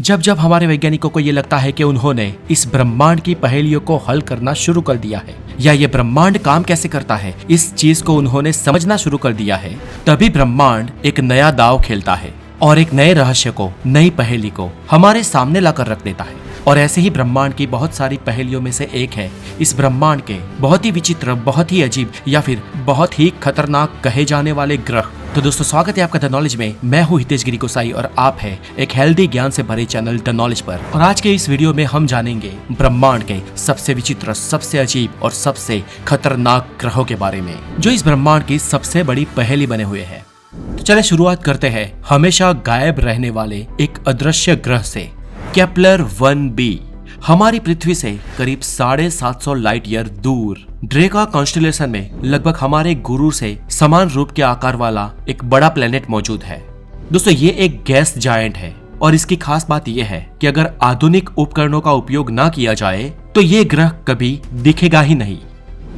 जब जब हमारे वैज्ञानिकों को ये लगता है कि उन्होंने इस ब्रह्मांड की पहेलियों को हल करना शुरू कर दिया है या ये ब्रह्मांड काम कैसे करता है, इस चीज को उन्होंने समझना शुरू कर दिया है, तभी ब्रह्मांड एक नया दांव खेलता है और एक नए रहस्य को, नई पहेली को हमारे सामने लाकर रख देता है। और ऐसे ही ब्रह्मांड की बहुत सारी पहेलियों में से एक है इस ब्रह्मांड के बहुत ही विचित्र, बहुत ही अजीब या फिर बहुत ही खतरनाक कहे जाने वाले ग्रह। तो दोस्तों, स्वागत है आपका द नॉलेज में। मैं हूँ हितेश गिरी गोसाई और आप है एक हेल्दी ज्ञान से भरे चैनल द नॉलेज पर। और आज के इस वीडियो में हम जानेंगे ब्रह्मांड के सबसे विचित्र, सबसे अजीब और सबसे खतरनाक ग्रहों के बारे में, जो इस ब्रह्मांड की सबसे बड़ी पहेली बने हुए हैं। तो चले शुरुआत करते हैं हमेशा गायब रहने वाले एक अदृश्य ग्रह से, केपलर 1b। हमारी पृथ्वी से करीब 750 लाइट ईयर दूर ड्रेका कॉन्स्टेलेशन में लगभग हमारे गुरु से समान रूप के आकार वाला एक बड़ा प्लेनेट मौजूद है। दोस्तों, ये एक गैस जायंट है और इसकी खास बात यह है कि अगर आधुनिक उपकरणों का उपयोग ना किया जाए तो ये ग्रह कभी दिखेगा ही नहीं।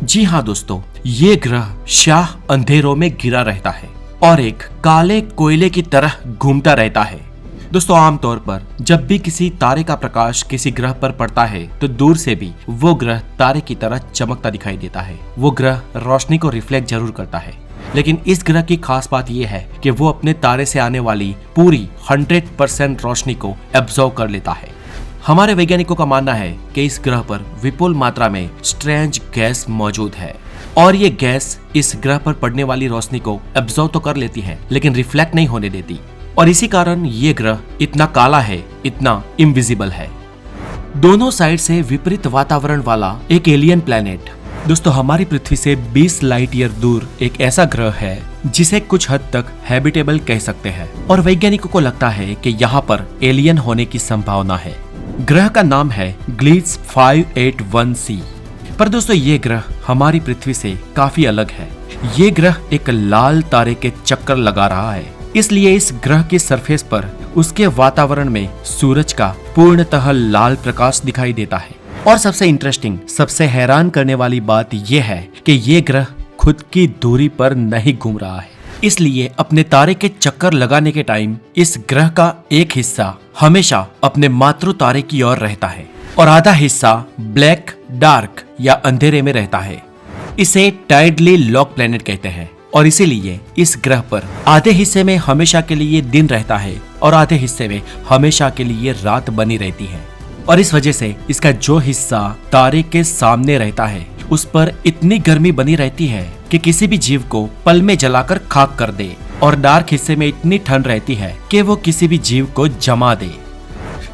जी हाँ दोस्तों, ये ग्रह शाह अंधेरों में गिरा रहता है और एक काले कोयले की तरह घूमता रहता है। दोस्तों, आमतौर पर जब भी किसी तारे का प्रकाश किसी ग्रह पर पड़ता है तो दूर से भी वो ग्रह तारे की तरह चमकता दिखाई देता है। वो ग्रह रोशनी को रिफ्लेक्ट जरूर करता है, लेकिन इस ग्रह की खास बात यह है कि वो अपने तारे से आने वाली पूरी 100% रोशनी को एब्जॉर्ब कर लेता है। हमारे वैज्ञानिकों का मानना है कि इस ग्रह पर विपुल मात्रा में स्ट्रेंज गैस मौजूद है और ये गैस इस ग्रह पर पड़ने वाली रोशनी को एब्जॉर्ब तो कर लेती है लेकिन रिफ्लेक्ट नहीं होने देती, और इसी कारण ये ग्रह इतना काला है, इतना इनविजिबल है। दोनों साइड से विपरीत वातावरण वाला एक एलियन प्लेनेट। दोस्तों, हमारी पृथ्वी से 20 लाइट ईयर दूर एक ऐसा ग्रह है जिसे कुछ हद तक हैबिटेबल कह सकते हैं और वैज्ञानिकों को लगता है कि यहाँ पर एलियन होने की संभावना है। ग्रह का नाम है ग्लीड्स 581c। पर दोस्तों, ये ग्रह हमारी पृथ्वी से काफी अलग है। ये ग्रह एक लाल तारे के चक्कर लगा रहा है, इसलिए इस ग्रह की सरफेस पर उसके वातावरण में सूरज का पूर्णतः लाल प्रकाश दिखाई देता है। और सबसे इंटरेस्टिंग, सबसे हैरान करने वाली बात यह है कि ये ग्रह खुद की दूरी पर नहीं घूम रहा है, इसलिए अपने तारे के चक्कर लगाने के टाइम इस ग्रह का एक हिस्सा हमेशा अपने मातृ तारे की ओर रहता है और आधा हिस्सा ब्लैक, डार्क या अंधेरे में रहता है। इसे टाइडली लॉक प्लेनेट कहते हैं और इसीलिए इस ग्रह पर आधे हिस्से में हमेशा के लिए दिन रहता है और आधे हिस्से में हमेशा के लिए रात बनी रहती है। और इस वजह से इसका जो हिस्सा तारे के सामने रहता है उस पर इतनी गर्मी बनी रहती है कि किसी भी जीव को पल में जलाकर खाक कर दे, और डार्क हिस्से में इतनी ठंड रहती है कि वो किसी भी जीव को जमा दे।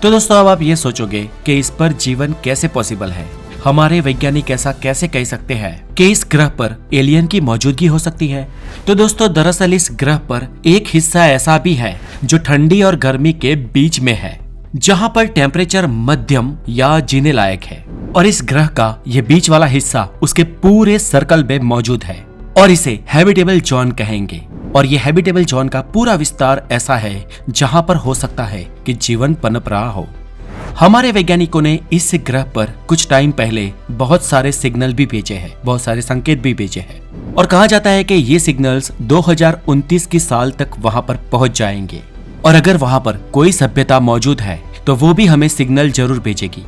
तो दोस्तों, अब आप ये सोचोगे कि इस पर जीवन कैसे पॉसिबल है। हमारे वैज्ञानिक ऐसा कैसे कह सकते हैं कि इस ग्रह पर एलियन की मौजूदगी हो सकती है। तो दोस्तों, दरअसल इस ग्रह पर एक हिस्सा ऐसा भी है जो ठंडी और गर्मी के बीच में है, जहां पर टेम्परेचर मध्यम या जीने लायक है। और इस ग्रह का ये बीच वाला हिस्सा उसके पूरे सर्कल में मौजूद है और इसे हैबिटेबल जोन कहेंगे। और ये हैबिटेबल जोन का पूरा विस्तार ऐसा है जहां पर हो सकता है कि जीवन पनप रहा हो। हमारे वैज्ञानिकों ने इस ग्रह पर कुछ टाइम पहले बहुत सारे सिग्नल भी भेजे हैं, बहुत सारे संकेत भी भेजे हैं, और कहा जाता है कि ये सिग्नल्स 2029 की साल तक वहां पर पहुंच जाएंगे। और अगर वहां पर कोई सभ्यता मौजूद है तो वो भी हमें सिग्नल जरूर भेजेगी।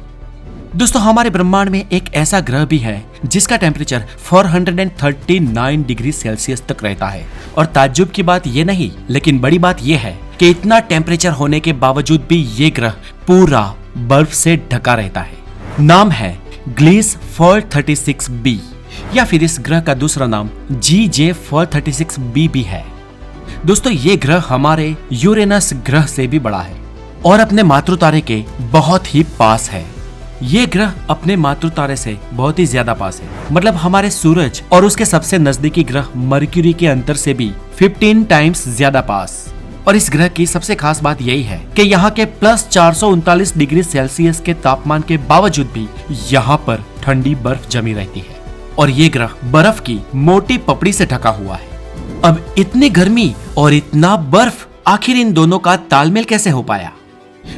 दोस्तों, हमारे ब्रह्मांड में एक ऐसा ग्रह भी है जिसका टेम्परेचर 439 डिग्री सेल्सियस तक रहता है। और ताज्जुब की बात ये नहीं, लेकिन बड़ी बात यह है कि इतना टेम्परेचर होने के बावजूद भी ये ग्रह पूरा बर्फ से ढका रहता है। नाम है ग्लीस 436b, या फिर इस ग्रह का दूसरा नाम GJ 436b भी है। दोस्तों, ये ग्रह हमारे यूरेनस ग्रह से भी बड़ा है और अपने मातृ तारे के बहुत ही पास है। ये ग्रह अपने मातृ तारे से बहुत ही ज्यादा पास है, मतलब हमारे सूरज और उसके सबसे नजदीकी ग्रह मर्क्यूरी के अंतर से भी 15 टाइम्स ज्यादा पास। और इस ग्रह की सबसे खास बात यही है कि यहाँ के प्लस 439 डिग्री सेल्सियस के तापमान के बावजूद भी यहाँ पर ठंडी बर्फ जमी रहती है और ये ग्रह बर्फ की मोटी पपड़ी से ढका हुआ है। अब इतनी गर्मी और इतना बर्फ, आखिर इन दोनों का तालमेल कैसे हो पाया?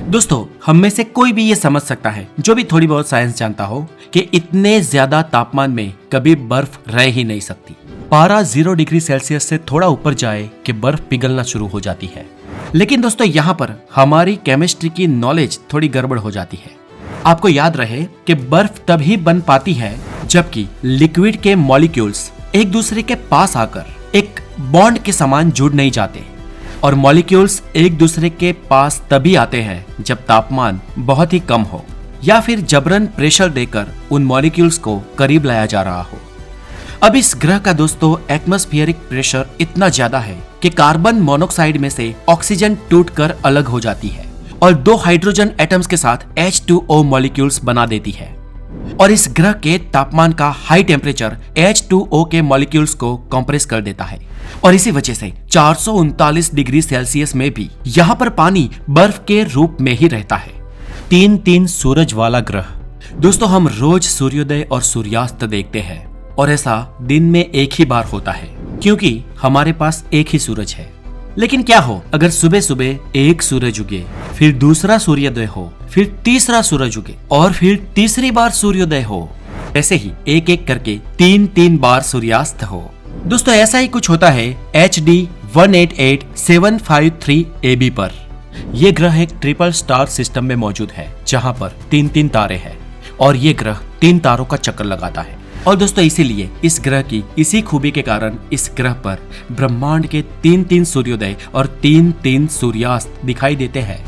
दोस्तों, हम में से कोई भी ये समझ सकता है, जो भी थोड़ी बहुत साइंस जानता हो, कि इतने ज्यादा तापमान में कभी बर्फ रह ही नहीं सकती। पारा 0 डिग्री सेल्सियस से थोड़ा ऊपर जाए कि बर्फ पिघलना शुरू हो जाती है। लेकिन दोस्तों यहाँ पर हमारी केमिस्ट्री की नॉलेज थोड़ी गड़बड़ हो जाती है। आपको याद रहे कि बर्फ तभी बन पाती है जबकि लिक्विड के मॉलिक्यूल्स एक दूसरे के पास आकर एक बॉन्ड के समान जुड़ नहीं जाते, और मॉलिक्यूल्स एक दूसरे के पास तभी आते हैं जब तापमान बहुत ही कम हो या फिर जबरन प्रेशर देकर उन मॉलिक्यूल्स को करीब लाया जा रहा हो। अब इस ग्रह का दोस्तों एटमॉस्फेरिक प्रेशर इतना ज्यादा है कि कार्बन मोनोक्साइड में से ऑक्सीजन टूटकर अलग हो जाती है और 2 हाइड्रोजन एटम्स के साथ H2O मॉलिक्यूल्स बना देती है। और इस ग्रह के तापमान का हाई टेम्परेचर H2O के मॉलिक्यूल्स को कंप्रेस कर देता है, और इसी वजह से 439 डिग्री सेल्सियस में भी यहाँ पर पानी बर्फ के रूप में ही रहता है। 3 सूरज वाला ग्रह। दोस्तों हम रोज सूर्योदय और सूर्यास्त देखते हैं, और ऐसा दिन में एक ही बार होता है क्योंकि हमारे पास एक ही सूरज है। लेकिन क्या हो अगर सुबह सुबह एक सूरज उगे, फिर दूसरा सूर्योदय हो, फिर तीसरा सूरज उगे और फिर तीसरी बार सूर्योदय हो, ऐसे ही एक एक करके 3 बार सूर्यास्त हो। दोस्तों ऐसा ही कुछ होता है HD 188753 AB पर। यह ग्रह एक ट्रिपल स्टार सिस्टम में मौजूद है जहां पर 3 तारे हैं, और ये ग्रह 3 तारों का चक्कर लगाता है। और दोस्तों इसीलिए इस ग्रह की इसी खूबी के कारण इस ग्रह पर ब्रह्मांड के 3 सूर्योदय और 3 सूर्यास्त दिखाई देते हैं।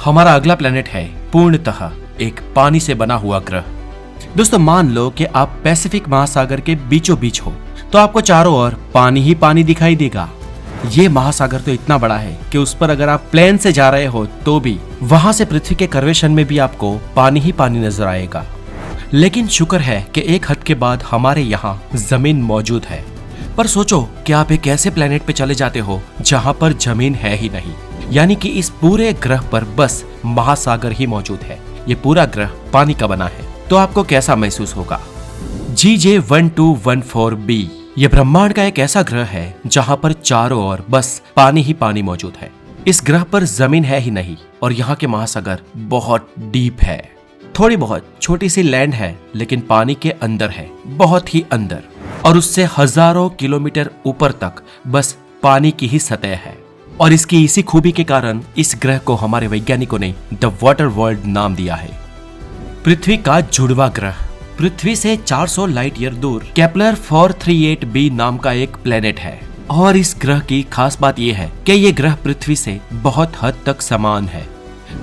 हमारा अगला प्लेनेट है पूर्णतः एक पानी से बना हुआ ग्रह। दोस्तों मान लो कि आप पैसिफिक महासागर के बीचों बीच हो, तो आपको चारों ओर पानी ही पानी दिखाई देगा। ये महासागर तो इतना बड़ा है कि उस पर अगर आप प्लेन से जा रहे हो तो भी वहां से पृथ्वी के कर्वेशन में भी आपको पानी ही पानी नजर आएगा। लेकिन शुक्र है कि एक हद के बाद हमारे यहाँ जमीन मौजूद है। पर सोचो कि आप एक ऐसे प्लेनेट पे चले जाते हो जहाँ पर जमीन है ही नहीं, यानी कि इस पूरे ग्रह पर बस महासागर ही मौजूद है। ये पूरा ग्रह पानी का बना है, तो आपको कैसा महसूस होगा। GJ1214b ये ब्रह्मांड का एक ऐसा ग्रह है जहाँ पर चारों ओर बस पानी ही पानी मौजूद है। इस ग्रह पर जमीन है ही नहीं, और यहाँ के महासागर बहुत डीप है। थोड़ी बहुत छोटी सी लैंड है, लेकिन पानी के अंदर है, बहुत ही अंदर, और उससे हजारों किलोमीटर ऊपर तक बस पानी की ही सतह है। और इसकी इसी खूबी के कारण इस ग्रह को हमारे वैज्ञानिकों ने द वाटर वर्ल्ड नाम दिया है। पृथ्वी का जुड़वा ग्रह। पृथ्वी से 400 लाइट ईयर दूर केपलर 438b नाम का एक प्लेनेट है, और इस ग्रह की खास बात यह है कि यह ग्रह पृथ्वी से बहुत हद तक समान है।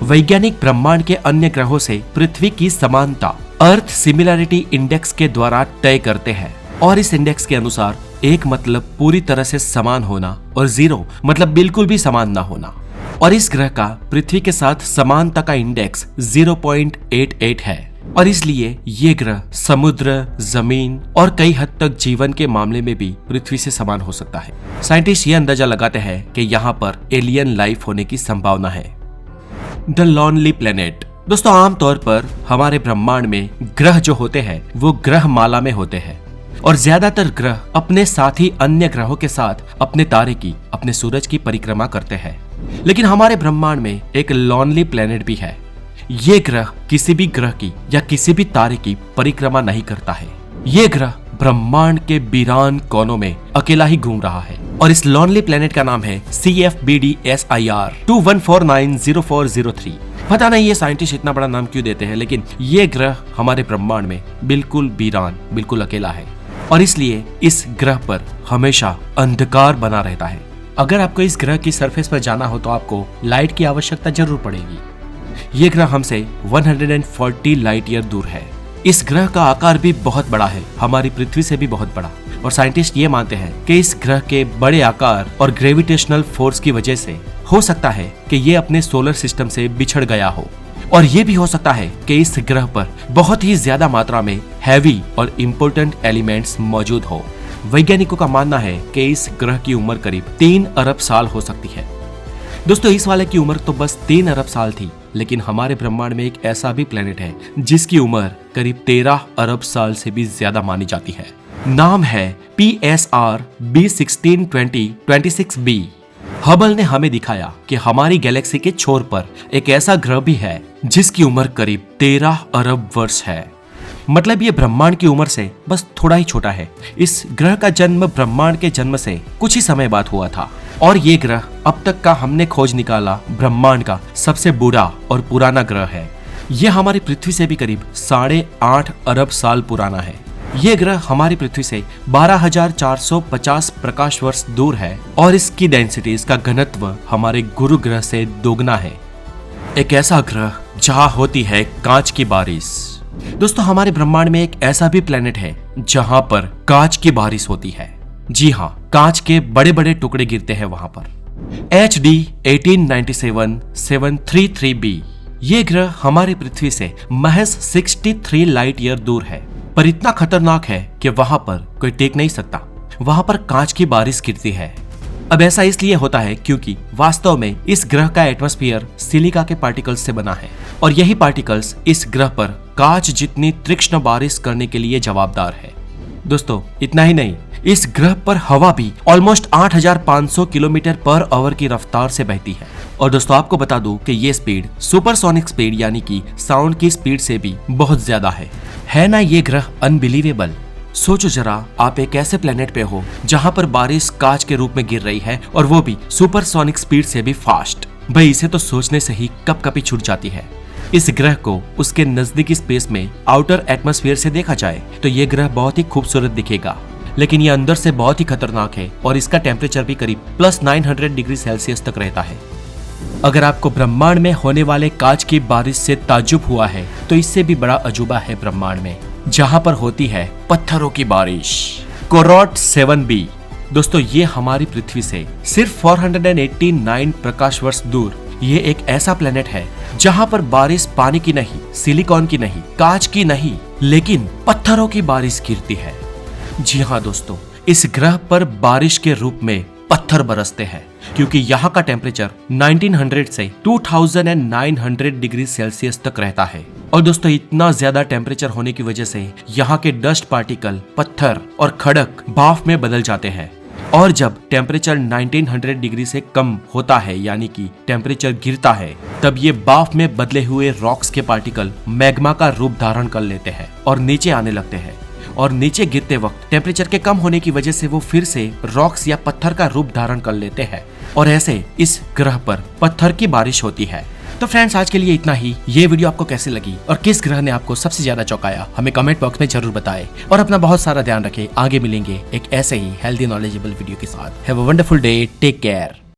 वैज्ञानिक ब्रह्मांड के अन्य ग्रहों से पृथ्वी की समानता अर्थ सिमिलैरिटी इंडेक्स के द्वारा तय करते हैं, और इस इंडेक्स के अनुसार 1 मतलब पूरी तरह से समान होना और 0 मतलब बिल्कुल भी समान ना होना। और इस ग्रह का पृथ्वी के साथ समानता का इंडेक्स 0.88 है, और इसलिए ये ग्रह समुद्र, जमीन और कई हद तक जीवन के मामले में भी पृथ्वी से समान हो सकता है। साइंटिस्ट ये अंदाजा लगाते हैं कि यहाँ पर एलियन लाइफ होने की संभावना है। The lonely planet. दोस्तों आमतौर पर हमारे ब्रह्मांड में ग्रह जो होते हैं वो ग्रह माला में होते हैं, और ज्यादातर ग्रह अपने साथ ही अन्य ग्रहों के साथ अपने तारे की, अपने सूरज की परिक्रमा करते हैं। लेकिन हमारे ब्रह्मांड में एक लॉनली प्लेनेट भी है। ये ग्रह किसी भी ग्रह की या किसी भी तारे की परिक्रमा नहीं करता है। ये ग्रह ब्रह्मांड के वीरान कोनों में अकेला ही घूम रहा है, और इस लॉनली प्लेनेट का नाम है CFBD-SIR 21490403। पता नहीं ये साइंटिस्ट इतना बड़ा नाम क्यों देते हैं, लेकिन ये ग्रह हमारे ब्रह्मांड में बिल्कुल वीरान, बिल्कुल अकेला है, और इसलिए इस ग्रह पर हमेशा अंधकार बना रहता है। अगर आपको इस ग्रह की सरफेस पर जाना हो तो आपको लाइट की आवश्यकता जरूर पड़ेगी। ये ग्रह हमसे 140 लाइट ईयर दूर है। इस ग्रह का आकार भी बहुत बड़ा है, हमारी पृथ्वी से भी बहुत बड़ा, और साइंटिस्ट ये मानते हैं कि इस ग्रह के बड़े आकार और ग्रेविटेशनल फोर्स की वजह से हो सकता है कि ये अपने सोलर सिस्टम से बिछड़ गया हो, और ये भी हो सकता है कि इस ग्रह पर बहुत ही ज्यादा मात्रा में हैवी और इम्पोर्टेंट एलिमेंट्स मौजूद हो। वैज्ञानिकों का मानना है कि इस ग्रह की उम्र करीब 3 अरब साल हो सकती है। दोस्तों इस वाले की उम्र तो बस 3 अरब साल थी, लेकिन हमारे ब्रह्मांड में एक ऐसा भी प्लेनेट है जिसकी उम्र करीब 13 अरब साल से भी ज्यादा मानी जाती है। नाम है PSR B162026b। हबल ने हमें दिखाया कि हमारी गैलेक्सी के छोर पर एक ऐसा ग्रह भी है जिसकी उम्र करीब 13 अरब वर्ष है। मतलब ये ब्रह्मांड की उम्र से बस थोड़ा ही छोटा है। इस ग्रह का जन्म ब्रह्मांड के जन्म से कुछ ही समय बाद हुआ था। और ये ग्रह अब तक का हमने खोज निकाला ब्रह्मांड का सबसे बूढ़ा और पुराना ग्रह है। ये हमारी पृथ्वी से भी करीब 8.5 अरब साल पुराना है। ये ग्रह हमारी पृथ्वी से 12,450 प्रकाश वर्ष दूर है और इसकी डेंसिटी, इसका घनत्व हमारे गुरु ग्रह से दोगुना है। एक ऐसा ग्रह जहां होती है कांच की बारिश। दोस्तों, हमारे ब्रह्मांड में एक ऐसा भी प्लेनेट है जहां पर कांच की बारिश होती है। जी हाँ, कांच के बड़े बड़े टुकड़े गिरते हैं वहां पर। HD 1897733b ये ग्रह हमारी पृथ्वी से महज 63 लाइट ईयर दूर है, पर इतना खतरनाक है कि वहां पर कोई टेक नहीं सकता। वहां पर कांच की बारिश गिरती है। अब ऐसा इसलिए होता है क्योंकि वास्तव में इस ग्रह का एटमॉस्फेयर सिलिका के पार्टिकल्स से बना है और यही पार्टिकल्स इस ग्रह पर कांच जितनी तीक्ष्ण बारिश करने के लिए जवाबदार है। दोस्तों, इतना ही नहीं, इस ग्रह पर हवा भी ऑलमोस्ट 8500 किलोमीटर पर आवर की रफ्तार से बहती है। और दोस्तों, आपको बता दूं कि ये स्पीड सुपरसोनिक स्पीड यानी कि साउंड की स्पीड से भी बहुत ज्यादा है ना ये ग्रह अनबिलीवेबल। सोचो जरा, आप एक ऐसे प्लेनेट पे हो जहां पर बारिश कांच के रूप में गिर रही है और वो भी सुपरसोनिक स्पीड से भी फास्ट। भाई, इसे तो सोचने से ही कपकपी छूट जाती है। इस ग्रह को उसके नजदीकी स्पेस में आउटर एटमॉस्फेयर से देखा जाए तो ये ग्रह बहुत ही खूबसूरत दिखेगा, लेकिन ये अंदर से बहुत ही खतरनाक है और इसका टेम्परेचर भी करीब +900 डिग्री सेल्सियस तक रहता है। अगर आपको ब्रह्मांड में होने वाले कांच की बारिश से ताज्जुब हुआ है तो इससे भी बड़ा अजूबा है ब्रह्मांड में, जहां पर होती है पत्थरों की बारिश। कोरोट 7b। दोस्तों, ये हमारी पृथ्वी से सिर्फ 489 प्रकाश वर्ष दूर ये एक ऐसा प्लेनेट है जहां पर बारिश पानी की नहीं, सिलिकॉन की नहीं, कांच की नहीं, लेकिन पत्थरों की बारिश गिरती है। जी हाँ दोस्तों, इस ग्रह पर बारिश के रूप में पत्थर बरसते हैं क्योंकि यहाँ का टेम्परेचर 1900 से 2900 डिग्री सेल्सियस तक रहता है। और दोस्तों, इतना ज्यादा टेम्परेचर होने की वजह से यहाँ के डस्ट पार्टिकल, पत्थर और खड़क भाप में बदल जाते हैं। और जब टेम्परेचर 1900 डिग्री से कम होता है यानी कि टेम्परेचर गिरता है, तब ये भाप में बदले हुए रॉक्स के पार्टिकल मैग्मा का रूप धारण कर लेते हैं और नीचे आने लगते हैं। और नीचे गिरते वक्त टेम्परेचर के कम होने की वजह से वो फिर से रॉक्स या पत्थर का रूप धारण कर लेते हैं और ऐसे इस ग्रह पर पत्थर की बारिश होती है। तो फ्रेंड्स, आज के लिए इतना ही। ये वीडियो आपको कैसी लगी और किस ग्रह ने आपको सबसे ज्यादा चौंकाया, हमें कमेंट बॉक्स में जरूर बताएं और अपना बहुत सारा ध्यान रखें। आगे मिलेंगे एक ऐसे ही हेल्दी नॉलेजेबल वीडियो के साथ। Have a wonderful day, take care.